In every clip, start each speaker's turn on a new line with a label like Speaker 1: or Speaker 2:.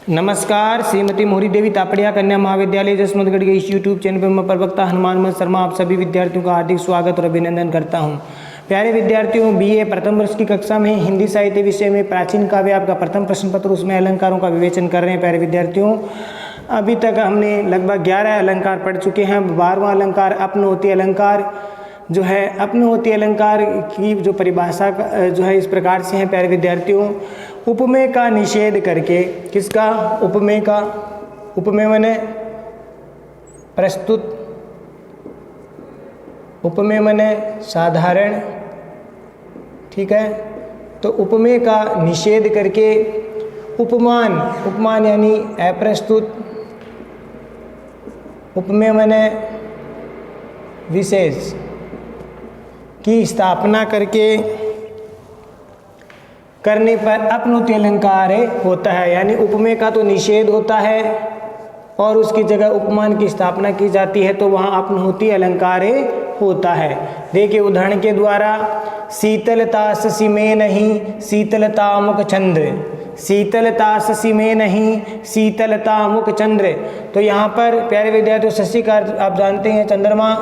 Speaker 1: नमस्कार, श्रीमती मोहरी देवी तापड़िया कन्या महाविद्यालय जसवंतगढ़ के इस यूट्यूब चैनल पर मैं प्रवक्ता हनुमान मन शर्मा आप सभी विद्यार्थियों का हार्दिक स्वागत और अभिनंदन करता हूं। प्यारे विद्यार्थियों, बीए प्रथम वर्ष की कक्षा में हिंदी साहित्य विषय में प्राचीन काव्य आपका प्रथम प्रश्न पत्र, उसमें अलंकारों का विवेचन कर रहे हैं। प्यारे विद्यार्थियों, अभी तक हमने लगभग 11 अलंकार पढ़ चुके हैं। 12वां अलंकार अपनोति अलंकार जो है, अपनोति अलंकार की जो परिभाषा जो है इस प्रकार से है। प्यारे विद्यार्थियों, उपमेय का निषेध करके, किसका? उपमेय का। उपमेय माने प्रस्तुत, उपमेय माने साधारण, ठीक है। तो उपमेय का निषेध करके उपमान, उपमान यानी अप्रस्तुत, उपमेय माने विशेष की स्थापना करने पर अपनोति अलंकार होता है। यानी उपमेय का तो निषेध होता है और उसकी जगह उपमान की स्थापना की जाती है, तो वहाँ अपनोति अलंकार होता है। देखिए उदाहरण के द्वारा, शीतलता ससी में नहीं शीतलता मुख चंद्र, शीतलता ससी में नहीं शीतलता मुख चंद्र। तो यहाँ पर प्यारे विद्यार्थियों, शशि का आप जानते हैं चंद्रमा,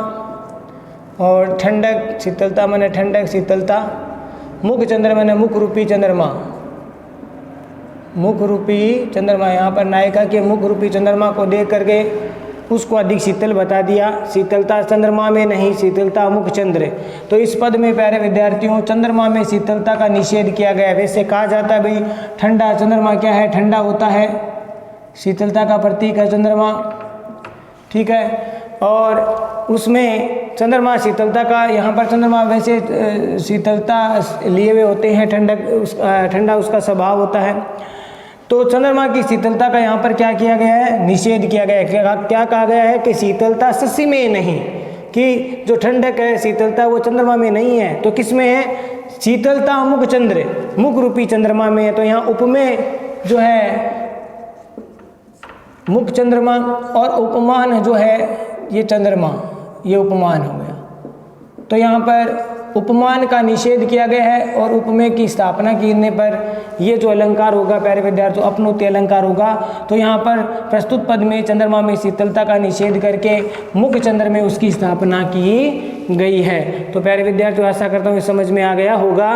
Speaker 1: और ठंडक, शीतलता माने ठंडक, शीतलता। मुख चंद्र माने मुख रूपी चंद्रमा, मुख रूपी चंद्रमा। यहाँ पर नायिका के मुख रूपी चंद्रमा को देख करके उसको अधिक शीतल बता दिया। शीतलता चंद्रमा में नहीं शीतलता मुख चंद्र। तो इस पद में प्यारे विद्यार्थियों चंद्रमा में शीतलता का निषेध किया गया है। वैसे कहा जाता है भाई ठंडा, चंद्रमा क्या है? ठंडा होता है, शीतलता का प्रतीक है चंद्रमा, ठीक है। और उसमें चंद्रमा शीतलता का, यहाँ पर चंद्रमा वैसे शीतलता लिए हुए होते हैं, ठंडा उसका स्वभाव होता है। तो चंद्रमा की शीतलता का यहाँ पर क्या किया गया है? निषेध किया गया है। क्या कहा गया है? कि शीतलता शशि में नहीं, कि जो ठंडक है, शीतलता वो चंद्रमा में नहीं है। तो किस में है? शीतलता मुख चंद्र, मुख रूपी चंद्रमा में है। तो यहाँ उपमेय जो है मुख चंद्रमा, और उपमान जो है ये चंद्रमा, ये उपमान हो गया। तो यहाँ पर उपमान का निषेध किया गया है और उपमेय की स्थापना करने पर ये जो अलंकार होगा प्यारे विद्यार्थियों अपनोति अलंकार होगा। तो यहाँ पर प्रस्तुत पद में चंद्रमा में शीतलता का निषेध करके मुख चंद्र में उसकी स्थापना की गई है। तो प्यारे विद्यार्थियों, आशा करता हूँ समझ में आ गया होगा।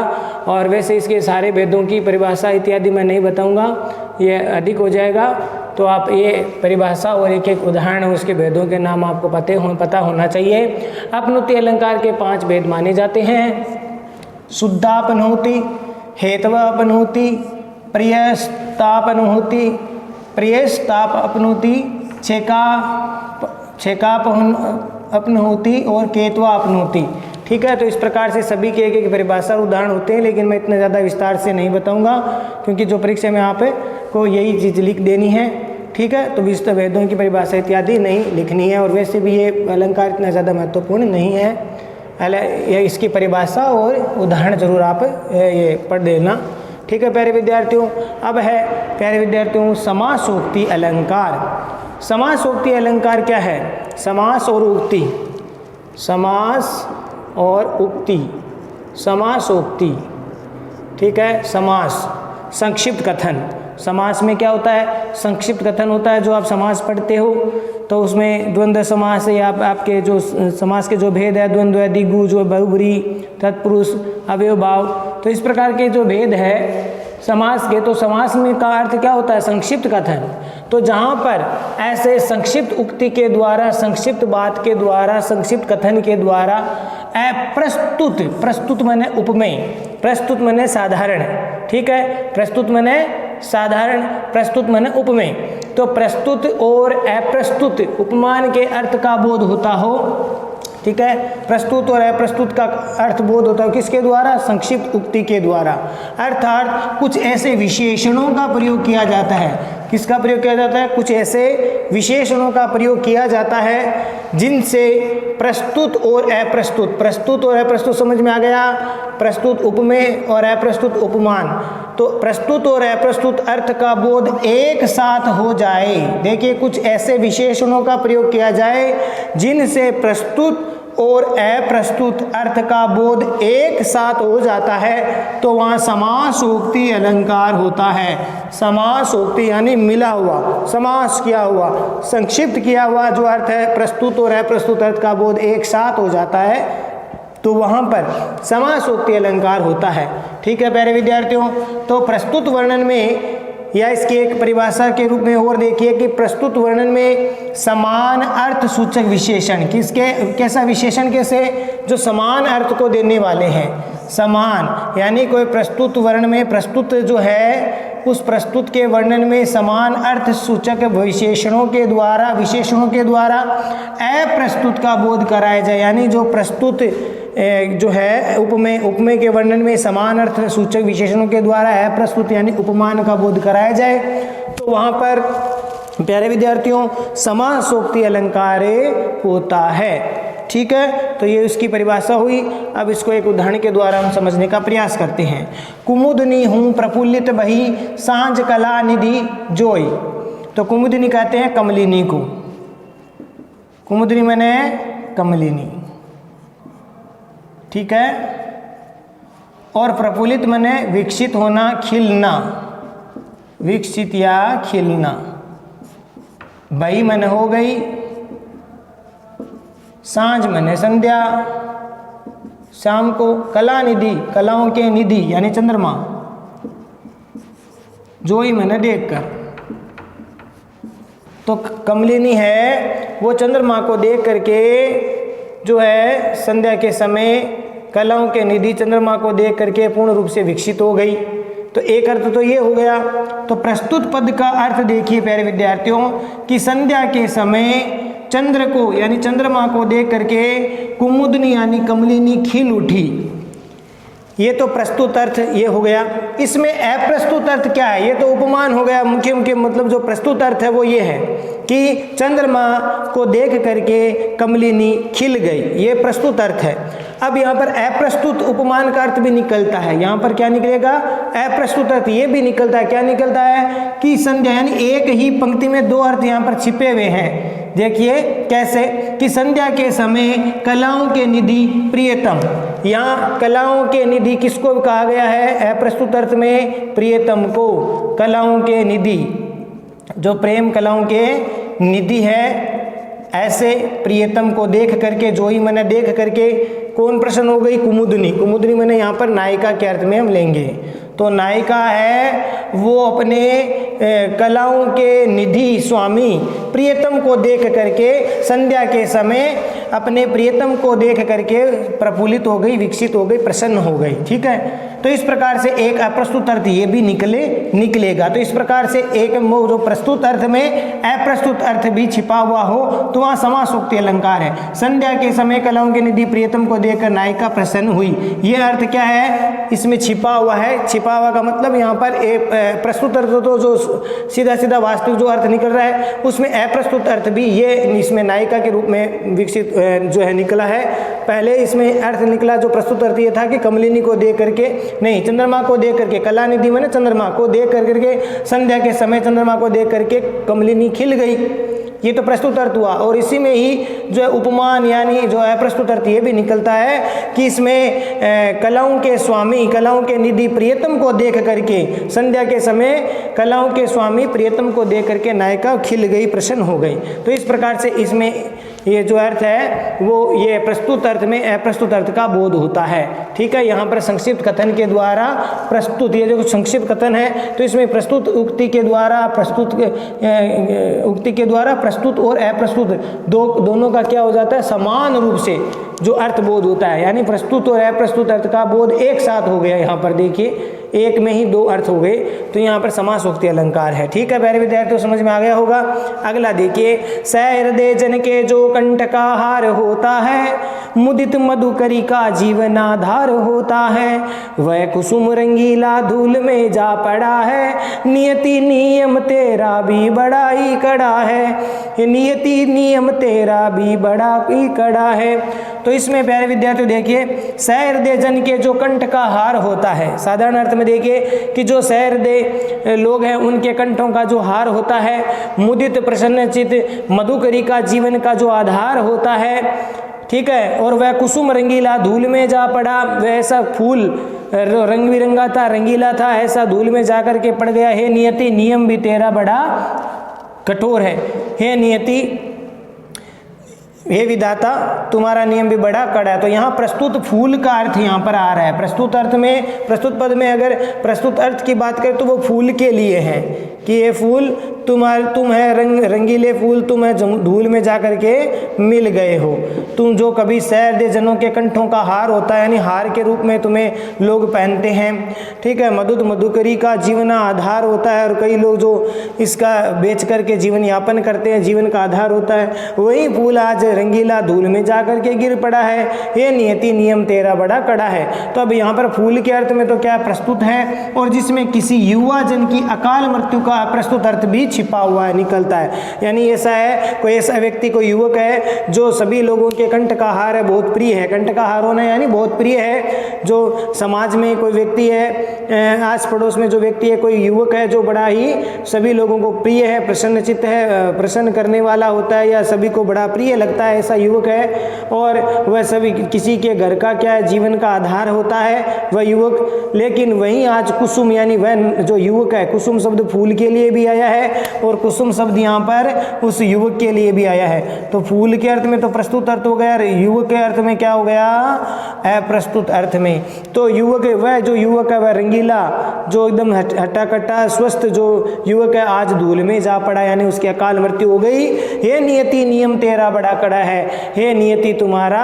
Speaker 1: और वैसे इसके सारे भेदों की परिभाषा इत्यादि मैं नहीं बताऊँगा, ये अधिक हो जाएगा। तो आप ये परिभाषा और एक एक उदाहरण उसके भेदों के नाम आपको पता होना चाहिए। अपनोति अलंकार के 5 भेद माने जाते हैं। शुद्धापनोति, हेतवापनोति, प्रियस्तापनोति, प्रियस्ताप अपनोति, छेकापनोति और केतवा अपनोति, ठीक है। तो इस प्रकार से सभी के एक एक परिभाषा उदाहरण होते हैं, लेकिन मैं इतना ज़्यादा विस्तार से नहीं बताऊंगा क्योंकि जो परीक्षा में आप को यही चीज़ लिख देनी है, ठीक है। तो विस्तृत भेदों की परिभाषा इत्यादि नहीं लिखनी है। और वैसे भी ये अलंकार इतना ज़्यादा महत्वपूर्ण नहीं है, ये इसकी परिभाषा और उदाहरण जरूर आप ये पढ़ देना, ठीक है प्यारे विद्यार्थियों। अब है प्यारे विद्यार्थियों समासोक्ति अलंकार। समासोक्ति अलंकार क्या है? समास और उक्ति, समास और उक्ति, समासोक्ति, ठीक है। समास संक्षिप्त कथन, समास में क्या होता है? संक्षिप्त कथन होता है। जो आप समास पढ़ते हो तो उसमें द्वंद्व समास या आपके जो समास के जो भेद है, द्वंद्व, द्विगु, जो बहुब्री, तत्पुरुष, अवयवभाव, तो इस प्रकार के जो भेद है समास के, तो समास में का अर्थ क्या होता है? संक्षिप्त कथन। तो जहाँ पर ऐसे संक्षिप्त उक्ति के द्वारा, संक्षिप्त बात के द्वारा, संक्षिप्त कथन के द्वारा अप्रस्तुत, प्रस्तुत माने उपमेय, प्रस्तुत माने साधारण, ठीक है। प्रस्तुत माने साधारण, प्रस्तुत माने उपमेय। तो प्रस्तुत और अप्रस्तुत उपमान के अर्थ का बोध होता हो, ठीक है। प्रस्तुत और अप्रस्तुत का अर्थ बोध होता है किसके द्वारा? संक्षिप्त उक्ति के द्वारा। अर्थात कुछ ऐसे विशेषणों का प्रयोग किया जाता है। किसका प्रयोग किया जाता है? कुछ ऐसे विशेषणों का प्रयोग किया जाता है जिनसे प्रस्तुत और अप्रस्तुत, प्रस्तुत और अप्रस्तुत समझ में आ गया? प्रस्तुत उपमेय और अप्रस्तुत उपमान। तो प्रस्तुत और अप्रस्तुत अर्थ का बोध एक साथ हो जाए। देखिए कुछ ऐसे विशेषणों का प्रयोग किया जाए जिनसे प्रस्तुत और अप्रस्तुत अर्थ का बोध एक साथ हो जाता है तो वहाँ समासोक्ति अलंकार होता है। समासोक्ति यानी मिला हुआ, समास किया हुआ, संक्षिप्त किया हुआ जो अर्थ है, प्रस्तुत और अप्रस्तुत अर्थ का बोध एक साथ हो जाता है तो वहाँ पर समासोक्ति अलंकार होता है। ठीक है प्यारे विद्यार्थियों, तो प्रस्तुत वर्णन में या इसकी एक परिभाषा के रूप में और देखिए कि प्रस्तुत वर्णन में समान अर्थ सूचक विशेषण, किसके कैसा विशेषण, कैसे, जो समान अर्थ को देने वाले हैं। समान यानी कोई प्रस्तुत वर्ण में प्रस्तुत जो है उस प्रस्तुत के वर्णन में समान अर्थ सूचक विशेषणों के द्वारा अप्रस्तुत का बोध कराया जाए। यानी जो प्रस्तुत जो है उपमेय के वर्णन में समान अर्थ सूचक विशेषणों के द्वारा अप्रस्तुत यानी उपमान का बोध कराया जाए तो वहाँ पर प्यारे विद्यार्थियों समासोक्ति अलंकार होता है। ठीक है, तो ये उसकी परिभाषा हुई। अब इसको एक उदाहरण के द्वारा हम समझने का प्रयास करते हैं। कुमुदनी हूँ प्रफुल्लित बही सांझ कला निधि जोई। तो कुमुदनी कहते हैं कमलिनी को, कुमुदनी माने कमलिनी, ठीक है, और प्रफुल्लित माने विकसित होना, खिलना, विकसित या खिलना। बही माने हो गई, सांझ माने संध्या, शाम को, कला निधि कलाओं के निधि यानी चंद्रमा, जोई माने देखकर। तो कमलिनी है वो चंद्रमा को देख करके जो है संध्या के समय कलाओं के निधि चंद्रमा को देख करके पूर्ण रूप से विकसित हो गई। तो एक अर्थ तो ये हो गया। तो प्रस्तुत पद का अर्थ देखिए प्यारे विद्यार्थियों कि संध्या के समय चंद्र को यानी चंद्रमा को देख करके कुमुदनी यानी कमलिनी खिल उठी। ये तो प्रस्तुत अर्थ ये हो गया। इसमें अप्रस्तुत अर्थ क्या है? ये तो उपमान हो गया। मुख्य मतलब जो प्रस्तुत अर्थ है वो ये है कि चंद्रमा को देख करके कमलिनी खिल गई, ये प्रस्तुत अर्थ है। अब यहाँ पर अप्रस्तुत उपमान का अर्थ भी निकलता है। यहाँ पर क्या निकलेगा? अप्रस्तुत अर्थ ये भी निकलता है। क्या निकलता है कि संध्या यानी एक ही पंक्ति में दो अर्थ यहाँ पर छिपे हुए हैं। देखिए कैसे कि संध्या के समय कलाओं के निधि प्रियतम, यहाँ कलाओं के निधि किसको कहा गया है? अप्रस्तुत अर्थ में प्रियतम को, कलाओं के निधि जो प्रेम कलाओं के निधि है, ऐसे प्रियतम को देख करके, जोई मैंने देख करके कौन प्रसन्न हो गई? कुमुदनी। कुमुदनी मैंने यहाँ पर नायिका के अर्थ में हम लेंगे। तो नायिका है वो अपने कलाओं के निधि स्वामी प्रियतम को देख करके संध्या के समय अपने प्रियतम को देख करके प्रफुल्लित हो गई, विकसित हो गई, प्रसन्न हो गई। ठीक है, तो इस प्रकार से एक अप्रस्तुत अर्थ ये भी निकलेगा। तो इस प्रकार से एक जो प्रस्तुत अर्थ में अप्रस्तुत अर्थ भी छिपा हुआ हो तो वहाँ समासोक्ति अलंकार है। संध्या के समय कलाओं के निधि प्रियतम को देखकर नायिका प्रसन्न हुई, ये अर्थ क्या है? इसमें छिपा हुआ है। छिपा हुआ का मतलब यहाँ पर प्रस्तुत अर्थ तो जो सीधा सीधा वास्तविक जो अर्थ निकल रहा है उसमें अप्रस्तुत अर्थ भी ये इसमें नायिका के रूप में विकसित जो है निकला है। पहले इसमें अर्थ निकला जो प्रस्तुत अर्थ ये था कि कमलिनी को देख करके, नहीं, चंद्रमा को देख करके, कलानिधि मैंने चंद्रमा को देख करके संध्या के समय चंद्रमा को देख करके कमलिनी खिल गई, ये तो प्रस्तुत अर्थ हुआ। और इसी में ही जो है उपमान यानी जो है प्रस्तुत अर्थ ये भी निकलता है कि इसमें कलाओं के स्वामी, कलाओं के निधि प्रियतम को देख करके संध्या के समय कलाओं के स्वामी प्रियतम को देख करके नायिका खिल गई, प्रसन्न हो गई। तो इस प्रकार से इसमें ये जो अर्थ है वो ये प्रस्तुत अर्थ में अप्रस्तुत अर्थ का बोध होता है। ठीक है, यहाँ पर संक्षिप्त कथन के द्वारा प्रस्तुत, ये जो संक्षिप्त कथन है तो इसमें प्रस्तुत उक्ति के द्वारा प्रस्तुत और अप्रस्तुत दोनों का क्या हो जाता है? समान रूप से जो अर्थ बोध होता है, यानी प्रस्तुत और अप्रस्तुत अर्थ का बोध एक साथ हो गया। यहाँ पर देखिए एक में ही दो अर्थ हो गए, तो यहाँ पर समासोक्ति अलंकार है। ठीक है प्यारे विद्यार्थियों, समझ में आ गया होगा। अगला देखिए, सहृदय जन के जो कंठ का हार होता है, मुदित मधुकरी का जीवनाधार होता है, वह कुसुम रंगीला धूल में जा पड़ा है, नियति नियम तेरा भी बड़ा ही कड़ा है, नियति नियम तेरा भी बड़ा ही कड़ा है। तो इसमें प्यारे विद्यार्थियों देखिए, सहृदय जन के जो कंठ का हार होता है, साधारण अर्थ में देखिए कि जो सहृदय लोग हैं उनके कंठों का जो हार होता है, मुदित प्रसन्नचित मधुकरी का जीवन का जो आधार होता है, ठीक है। और वह कुसुम रंगीला धूल में जा पड़ा, वह ऐसा फूल रंग बिरंगा था, रंगीला था, ऐसा धूल में जा कर के पड़ गया। हे नियति नियम भी तेरा बड़ा कठोर है। हे नियति, हे विधाता तुम्हारा नियम भी बड़ा कड़ा है। तो यहाँ प्रस्तुत फूल का अर्थ यहाँ पर आ रहा है। प्रस्तुत अर्थ में, प्रस्तुत पद में अगर प्रस्तुत अर्थ की बात करें तो वो फूल के लिए है कि ये फूल तुम है रंगीले फूल, तुम है धूल में जा कर के मिल गए हो। तुम जो कभी सैर दे जनों के कंठों का हार होता है, यानी हार के रूप में तुम्हें लोग पहनते हैं, ठीक है। मधुद मधुकरी का जीवन आधार होता है, और कई लोग जो इसका बेच करके जीवन यापन करते हैं, जीवन का आधार होता है, वही फूल आज रंगीला धूल में जा कर के गिर पड़ा है। ये नियति नियम तेरा बड़ा कड़ा है। तो अब यहाँ पर फूल के अर्थ में तो क्या प्रस्तुत है, और जिसमें किसी युवा जन की अकाल मृत्यु का प्रस्तुत अर्थ भी छिपा हुआ है, निकलता है। यानी ऐसा है, कोई ऐसा व्यक्ति, कोई युवक है जो सभी लोगों के कंठ का हार है, बहुत प्रिय है। कंठ का हार होना यानी बहुत प्रिय है। जो समाज में कोई व्यक्ति है, आस पड़ोस में जो व्यक्ति है, कोई युवक है जो बड़ा ही सभी लोगों को प्रिय है, प्रसन्नचित्त है, प्रसन्न करने वाला होता है, या सभी को बड़ा प्रिय लगता है, ऐसा युवक है। और वह सभी किसी के घर का क्या है, जीवन का आधार होता है वह युवक। लेकिन वहीं आज कुसुम, यानी वह जो युवक है, कुसुम शब्द फूल के लिए भी आया है और कुसुम शब्द यहाँ पर उस युवक के लिए भी आया है। तो फूल के अर्थ में तो प्रस्तुत अर्थ हो गया, युवक के अर्थ में क्या हो गया, अप्रस्तुत अर्थ में। तो युवक, वह जो युवक है वह रंगीला, जो एकदम हट्टा कट्टा स्वस्थ जो युवक है, आज धूल में जा पड़ा, यानी उसकी अकाल मृत्यु हो गई। हे नियति नियम तेरा बड़ा कड़ा है। हे नियति तुम्हारा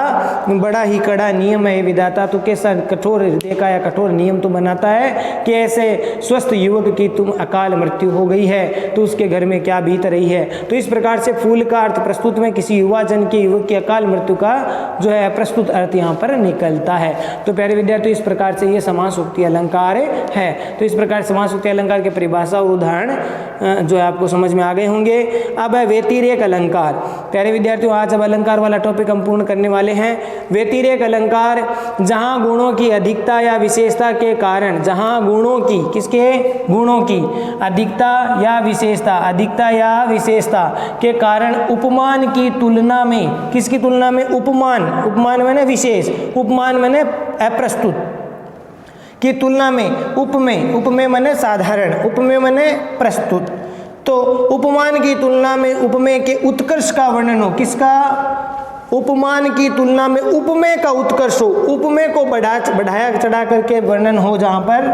Speaker 1: बड़ा ही कड़ा नियम है विधाता। तो कैसा कठोर हृदय का या कठोर नियम तो बनाता है कि ऐसे स्वस्थ युवक की तुम अकाल मृत्यु हो गई है, तो उसके घर में क्या बीत रही है। तो इस प्रकार से फूल का अर्थ प्रस्तुत में किसी युवा जन के, युवक की अकाल मृत्यु का जो है प्रस्तुत अर्थ यहाँ पर निकलता है। तो प्यारे विद्यार्थी, इस प्रकार से ये समासोक्ति अलंकार है। तो इस प्रकार समासोक्ति अलंकार के परिभाषा और उदाहरण जो है आपको समझ में आ गए होंगे। अब है व्यतिरेक अलंकार। प्यारे विद्यार्थियों, आज अब अलंकार वाला टॉपिक हम पूर्ण करने वाले हैं। व्यतिरेक अलंकार, जहाँ गुणों की अधिकता या विशेषता के कारण, जहाँ गुणों की, किसके, गुणों की अधिकता या विशेषता, अधिकता या विशेषता के कारण उपमान की तुलना में, किसकी तुलना में, उपमान, उपमान माने विशेष, उपमान माने अप्रस्तुत की तुलना में, उपमेय, उपमेय माने साधारण, उपमेय माने प्रस्तुत। तो उपमान की तुलना में उपमेय के उत्कर्ष का वर्णन हो, किसका, उपमान की तुलना में उपमेय का उत्कर्ष हो, उपमेय को बढ़ाया चढ़ा करके वर्णन हो, जहाँ पर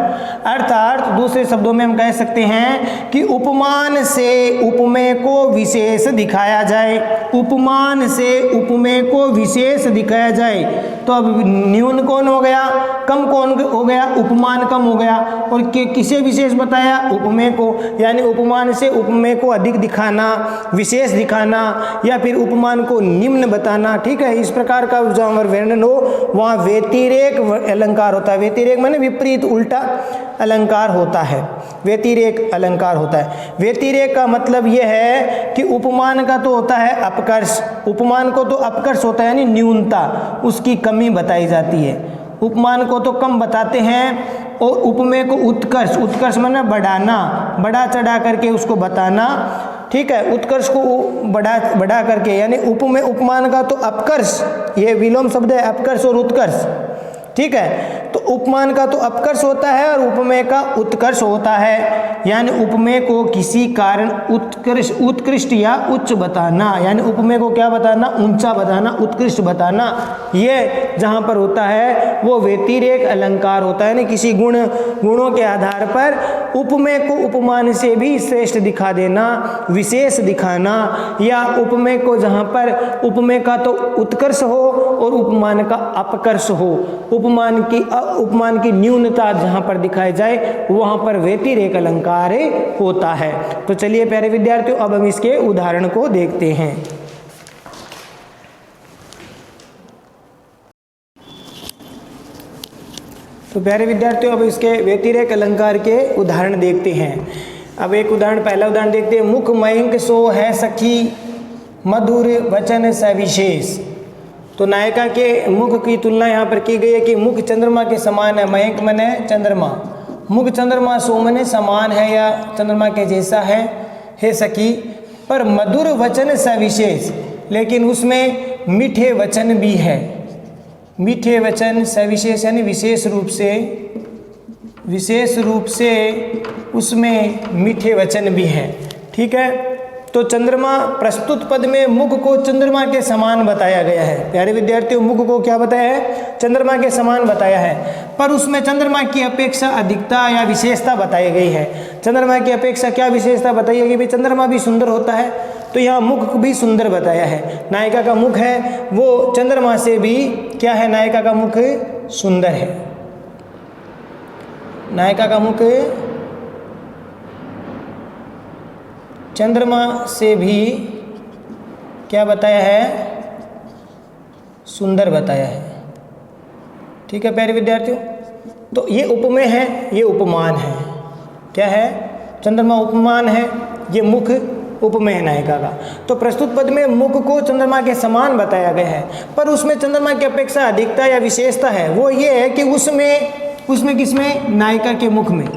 Speaker 1: अर्थात दूसरे शब्दों में हम कह सकते हैं कि उपमान से उपमेय को विशेष दिखाया जाए, उपमान से उपमेय को विशेष दिखाया जाए। तो अब न्यून कौन हो गया, कम कौन हो गया, उपमान कम हो गया, और किसे विशेष बताया, उपमेय को। यानी उपमान से उपमेय को अधिक दिखाना, विशेष दिखाना, या फिर उपमान को निम्न बताना, ठीक है। इस प्रकार का जहाँ वर्णन हो वहाँ व्यतिरेक अलंकार होता है। व्यतिरेक माने विपरीत, उल्टा अलंकार होता है, व्यतिरेक अलंकार होता है। व्यतिरेक का मतलब यह है कि उपमान का तो होता है अपकर्ष, उपमान को तो अपकर्ष होता है यानी न्यूनता, उसकी कमी बताई जाती है। उपमान को तो कम बताते हैं और उपमेय को उत्कर्ष, उत्कर्ष माने बढ़ाना, बढ़ा चढ़ा करके उसको बताना, ठीक है। उत्कर्ष को बढ़ा करके, यानी उपमेय, उपमान का तो अपकर्ष, ये विलोम शब्द है, अपकर्ष और उत्कर्ष, ठीक है। तो उपमान का तो अपकर्ष होता है और उपमेय का उत्कर्ष होता है। यानी उपमेय को किसी कारण उत्कृष्ट या उच्च बताना, यानी उपमेय को क्या बताना, ऊंचा बताना, उत्कृष्ट बताना, ये जहाँ पर होता है वो व्यतिरेक अलंकार होता है। यानी किसी गुणों के आधार पर उपमेय को उपमान से भी श्रेष्ठ दिखा देना, विशेष दिखाना, या उपमेय को जहाँ पर उपमेय का तो उत्कर्ष हो और उपमान का अपकर्ष हो, उपमान की न्यूनता जहाँ पर दिखाई जाए वहाँ पर व्यतिरेक अलंकार होता है। तो चलिए प्यारे विद्यार्थियों, अब हम इसके उदाहरण को देखते हैं। तो प्यारे विद्यार्थियों, अब इसके व्यतिरेक अलंकार के उदाहरण देखते हैं। अब एक उदाहरण, पहला उदाहरण देखते हैं। मुख मयंक सो है सखी, मधुर वचन सविशेष। तो नायिका के मुख की तुलना यहाँ पर की गई है कि मुख चंद्रमा के समान है, मयंक मने चंद्रमा, मुख चंद्रमा सो मने समान है या चंद्रमा के जैसा है, हे सखी, पर मधुर वचन सविशेष, लेकिन उसमें मीठे वचन भी है। मीठे वचन सविशेष यानी विशेष रूप से उसमें मीठे वचन भी है। ठीक है, तो चंद्रमा प्रस्तुत पद में मुख को चंद्रमा के समान बताया गया है। प्यारे विद्यार्थियों, मुख को क्या बताया है? चंद्रमा के समान बताया है, पर उसमें चंद्रमा की अपेक्षा अधिकता या विशेषता बताई गई है। चंद्रमा की अपेक्षा क्या विशेषता बताई है कि भाई चंद्रमा भी सुंदर होता है, तो यहाँ मुख भी सुंदर बताया है। नायिका का मुख है वो चंद्रमा से भी क्या है? नायिका का मुख सुंदर है। नायिका का मुख चंद्रमा से भी क्या बताया है? सुंदर बताया है। ठीक है प्यारे विद्यार्थियों, तो ये उपमेय है, ये उपमान है। क्या है? चंद्रमा उपमान है, ये मुख उपमेय है नायिका का। तो प्रस्तुत पद में मुख को चंद्रमा के समान बताया गया है, पर उसमें चंद्रमा की अपेक्षा अधिकता या विशेषता है। वो ये है कि उसमें किसमें? नायिका के मुख में।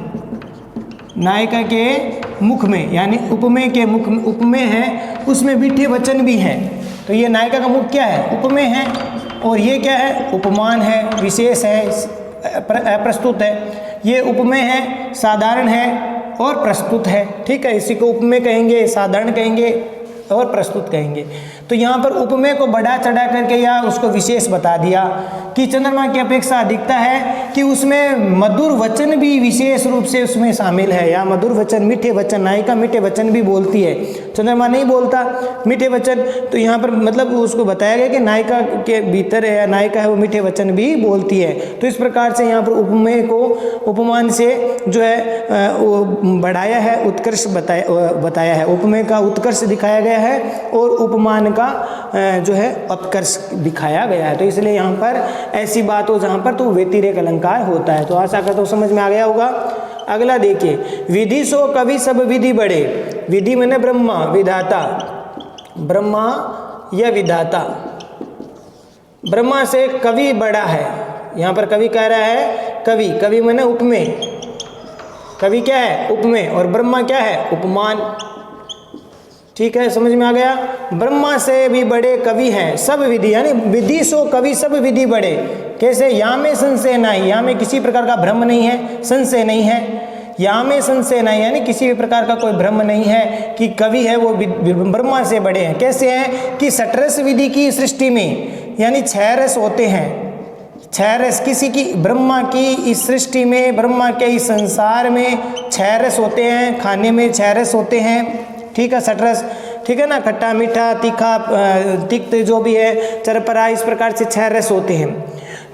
Speaker 1: नायिका के मुख में यानी उपमेय के मुख में, उपमेय है उसमें मीठे वचन भी है। तो ये नायिका का मुख क्या है? उपमेय है, और ये क्या है? उपमान है, विशेष है, प्रस्तुत है। ये उपमेय है, साधारण है और प्रस्तुत है। ठीक है, इसी को उपमेय कहेंगे, साधारण कहेंगे और प्रस्तुत कहेंगे। तो यहाँ पर उपमेय को बढ़ा चढ़ा करके या उसको विशेष बता दिया कि चंद्रमा की अपेक्षा अधिकता है कि उसमें मधुर वचन भी विशेष रूप से उसमें शामिल है, या मधुर वचन, मीठे वचन। नायिका मीठे वचन भी बोलती है, चंद्रमा नहीं बोलता मीठे वचन। तो यहाँ पर मतलब उसको बताया गया कि नायिका के भीतर है, नायिका है वो मीठे वचन भी बोलती है। तो इस प्रकार से यहाँ पर उपमेय को उपमान से जो है वो बढ़ाया है, उत्कर्ष बताया है। उपमेय का उत्कर्ष दिखाया गया है और उपमान का जो है उत्कर्ष दिखाया गया है। तो इसलिए यहाँ पर ऐसी बात हो जहाँ पर तो व्यतिरेक अलंकार होता है। तो आशा करता हूँ समझ में आ गया होगा। अगला देखिए, विधि सो कवि सब विधि बड़े। विधि मैंने ब्रह्मा, विधाता, ब्रह्मा या विधाता। ब्रह्मा से कवि बड़ा है। यहाँ पर कवि कह रहा है कवि, कवि मैंने उपमेय। कवि क्या है? उपमेय, और ब्रह्मा क्या है? उपमान। ठीक है, समझ में आ गया। ब्रह्मा से भी बड़े कवि हैं सब विधि, यानी विधि सो कवि सब विधि बड़े। कैसे? यहाँ में संशय नहीं, यहाँ में किसी प्रकार का भ्रम नहीं है, संशय नहीं है। यहाँ में संशय नहीं यानी किसी भी प्रकार का कोई भ्रम नहीं है कि कवि है वो ब्रह्मा से बड़े हैं। कैसे हैं? कि षट्रस विधि की सृष्टि में, यानी 6 रस होते हैं। 6 रस किसी की, ब्रह्मा की इस सृष्टि में, ब्रह्मा के इस संसार में 6 रस होते हैं। खाने में 6 रस होते हैं। ठीक है, षट्रस, ठीक है ना, खट्टा मीठा तीखा तिक्त जो भी है, चरपरा, इस प्रकार से 6 रस होते हैं।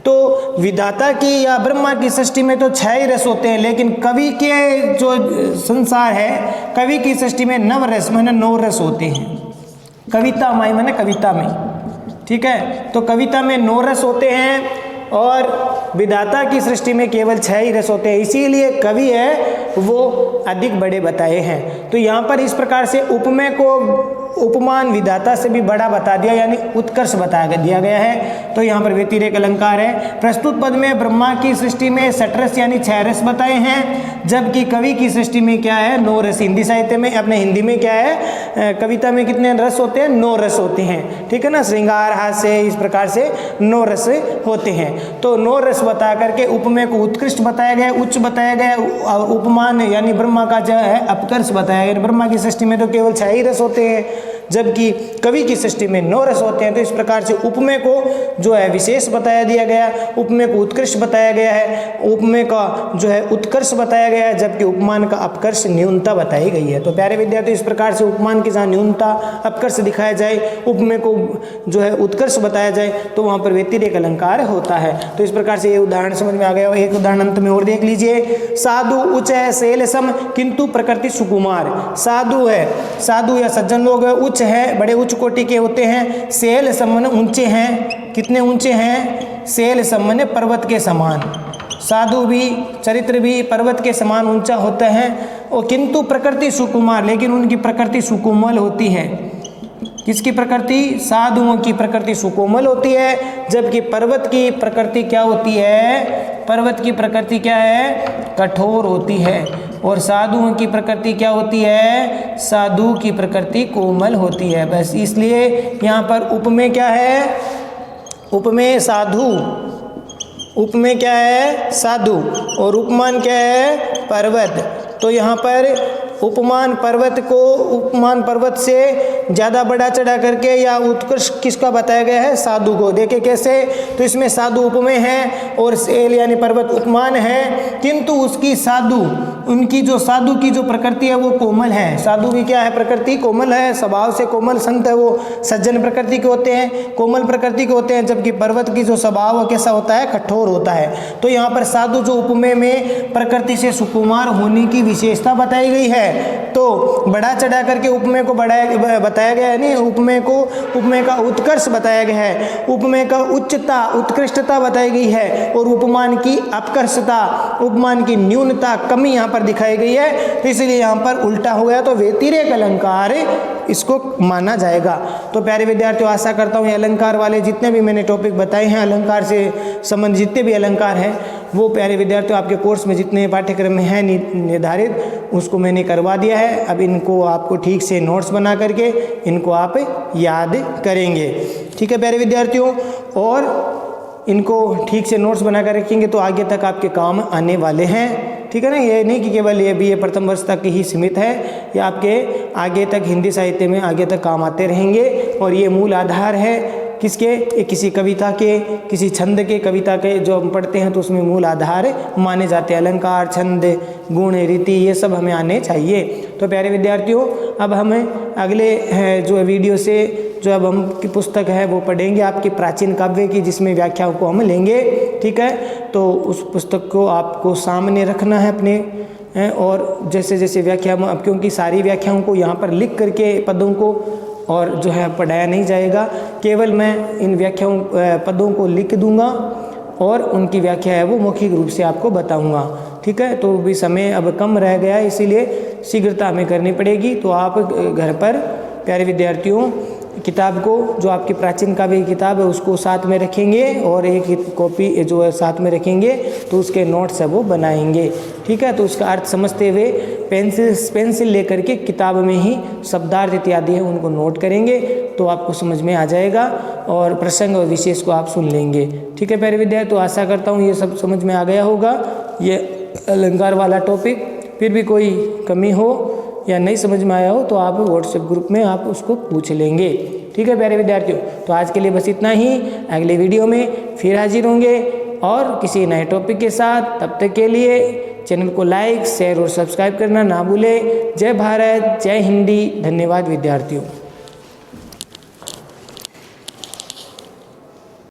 Speaker 1: तो विधाता की या ब्रह्मा की सृष्टि में तो 6 ही रस होते हैं, लेकिन कवि के जो संसार है, कवि की सृष्टि में 9 रस माने 9 रस होते हैं। कविता माई माने कविता में। ठीक है, तो कविता में 9 रस होते हैं और विधाता की सृष्टि में केवल 6 ही रस होते हैं। इसीलिए कवि है वो अधिक बड़े बताए हैं। तो यहाँ पर इस प्रकार से उपमेय को उपमान विधाता से भी बड़ा बता दिया, यानी उत्कर्ष बता दिया गया है। तो यहाँ पर व्यतिरेक अलंकार है। प्रस्तुत पद में ब्रह्मा की सृष्टि में 6 रस यानी 6 रस बताए हैं, जबकि कवि की सृष्टि में क्या है? 9 रस। हिंदी साहित्य में, अपने हिंदी में क्या है? कविता में कितने रस होते हैं? 9 रस होते हैं। ठीक है ना, श्रृंगार, हास्य, इस प्रकार से 9 रस होते हैं। तो 9 रस बता करके उपमेय को उत्कृष्ट बताया गया, उच्च बताया गया। उपमान यानी ब्रह्मा का जो है अपकर्ष बताया गया। ब्रह्मा की सृष्टि में तो केवल 6 ही रस होते हैं, जबकि कवि की सृष्टि में 9 रस होते हैं। तो इस प्रकार से उपमेय को जो है विशेष बताया दिया गया, उपमेय को उत्कृष्ट बताया गया है, उपमेय का जो है उत्कर्ष बताया गया है, जबकि उपमान का अपकर्ष न्यूनता बताई गई है। तो प्यारे विद्यार्थी, इस प्रकार से उपमान की जहाँ न्यूनता अपकर्ष दिखाया जाए, उपमेय को जो है उत्कर्ष बताया जाए, तो वहाँ पर व्यतिरेक अलंकार होता है। तो इस प्रकार से ये उदाहरण समझ में आ गया। एक उदाहरण अंत में और देख लीजिए। साधु उच्च है शैल सम किंतु प्रकृति सुकुमार। साधु है, साधु या सज्जन लोग उच्च है, बड़े उच्च कोटि के होते हैं। शैल सम ऊंचे हैं। कितने ऊंचे हैं? शैल सम पर्वत के समान। साधु भी, चरित्र भी पर्वत के समान ऊंचा होता है। और किंतु प्रकृति सुकुमार, लेकिन उनकी प्रकृति सुकोमल होती है। किसकी प्रकृति? साधुओं की प्रकृति सुकोमल होती है, जबकि पर्वत की प्रकृति क्या होती है? पर्वत की प्रकृति क्या है? कठोर होती है। और साधुओं की प्रकृति क्या होती है? साधु की प्रकृति कोमल होती है। बस इसलिए यहाँ पर उपमेय क्या है? उपमेय साधु, उपमेय क्या है? साधु, और उपमान क्या है? पर्वत। तो यहाँ पर उपमान पर्वत को उपमान पर्वत से ज़्यादा बढ़ा चढ़ा करके या उत्कृष्ट किसका बताया गया है? साधु को। देखिए कैसे, तो इसमें साधु उपमेय है और सेल यानी पर्वत उपमान है, किंतु उसकी साधु, उनकी जो साधु की जो प्रकृति है वो कोमल है। साधु की क्या है? प्रकृति कोमल है, स्वभाव से कोमल संत है, वो सज्जन प्रकृति के होते हैं, कोमल प्रकृति के होते हैं, जबकि पर्वत की जो स्वभाव है कैसा होता है? कठोर होता है। तो यहाँ पर साधु जो उपमेय में प्रकृति से सुकुमार होने की विशेषता बताई गई है, तो बढ़ा चढ़ा करके उपमेय को बताया गया है, नहीं, उपमेय को, उपमेय का उत्कर्ष बताया गया है, उपमेय का उच्चता उत्कृष्टता बताई गई है, और उपमान की अपकर्षता, उपमान की न्यूनता कमी यहाँ पर दिखाई गई है। तो इसलिए यहाँ पर उल्टा हो गया, तो व्यतिरेक अलंकार इसको माना जाएगा। तो प्यारे विद्यार्थियों, आशा करता हूँ ये अलंकार वाले जितने भी मैंने टॉपिक बताए हैं, अलंकार से संबंधित जितने भी अलंकार हैं, वो प्यारे विद्यार्थियों आपके कोर्स में जितने पाठ्यक्रम में हैं निर्धारित, उसको मैंने करवा दिया है। अब इनको आपको ठीक से नोट्स बना करके इनको आप याद करेंगे। ठीक है प्यारे विद्यार्थियों, और इनको ठीक से नोट्स बना कर रखेंगे तो आगे तक आपके काम आने वाले हैं। ठीक है ना, ये नहीं कि केवल ये BA प्रथम वर्ष तक ही सीमित है, ये आपके आगे तक हिंदी साहित्य में आगे तक काम आते रहेंगे। और ये मूल आधार है किसके? किसी कविता के, किसी छंद के, कविता के जो हम पढ़ते हैं तो उसमें मूल आधार माने जाते हैं। अलंकार, छंद, गुण, रीति, ये सब हमें आने चाहिए। तो प्यारे विद्यार्थियों, अब हमें अगले जो वीडियो से जो अब हम की पुस्तक है वो पढ़ेंगे आपकी प्राचीन काव्य की, जिसमें व्याख्याओं को हम लेंगे। ठीक है, तो उस पुस्तक को आपको सामने रखना है अपने, और जैसे जैसे व्याख्या, अब क्योंकि सारी व्याख्याओं को यहाँ पर लिख करके पदों को और जो है पढ़ाया नहीं जाएगा, केवल मैं इन व्याख्याओं पदों को लिख दूंगा और उनकी व्याख्या है वो मौखिक रूप से आपको बताऊंगा। ठीक है, तो भी समय अब कम रह गया है, इसीलिए शीघ्रता हमें करनी पड़ेगी। तो आप घर पर प्यारे विद्यार्थियों किताब को, जो आपकी प्राचीन काव्य की किताब है उसको साथ में रखेंगे, और एक कॉपी जो है साथ में रखेंगे, तो उसके नोट्स है वो बनाएंगे। ठीक है, तो उसका अर्थ समझते हुए पेंसिल लेकर के किताब में ही शब्दार्थ इत्यादि है उनको नोट करेंगे, तो आपको समझ में आ जाएगा, और प्रसंग और विशेष को आप सुन लेंगे। ठीक है प्यारे विद्यार्थी, तो आशा करता हूँ ये सब समझ में आ गया होगा, ये अलंकार वाला टॉपिक। फिर भी कोई कमी हो या नहीं समझ में आया हो तो आप व्हाट्सएप ग्रुप में आप उसको पूछ लेंगे। ठीक है प्यारे विद्यार्थियों, तो आज के लिए बस इतना ही। अगले वीडियो में फिर हाजिर होंगे और किसी नए टॉपिक के साथ। तब तक के लिए चैनल को लाइक, शेयर और सब्सक्राइब करना ना भूलें। जय भारत, जय हिंदी। धन्यवाद विद्यार्थियों।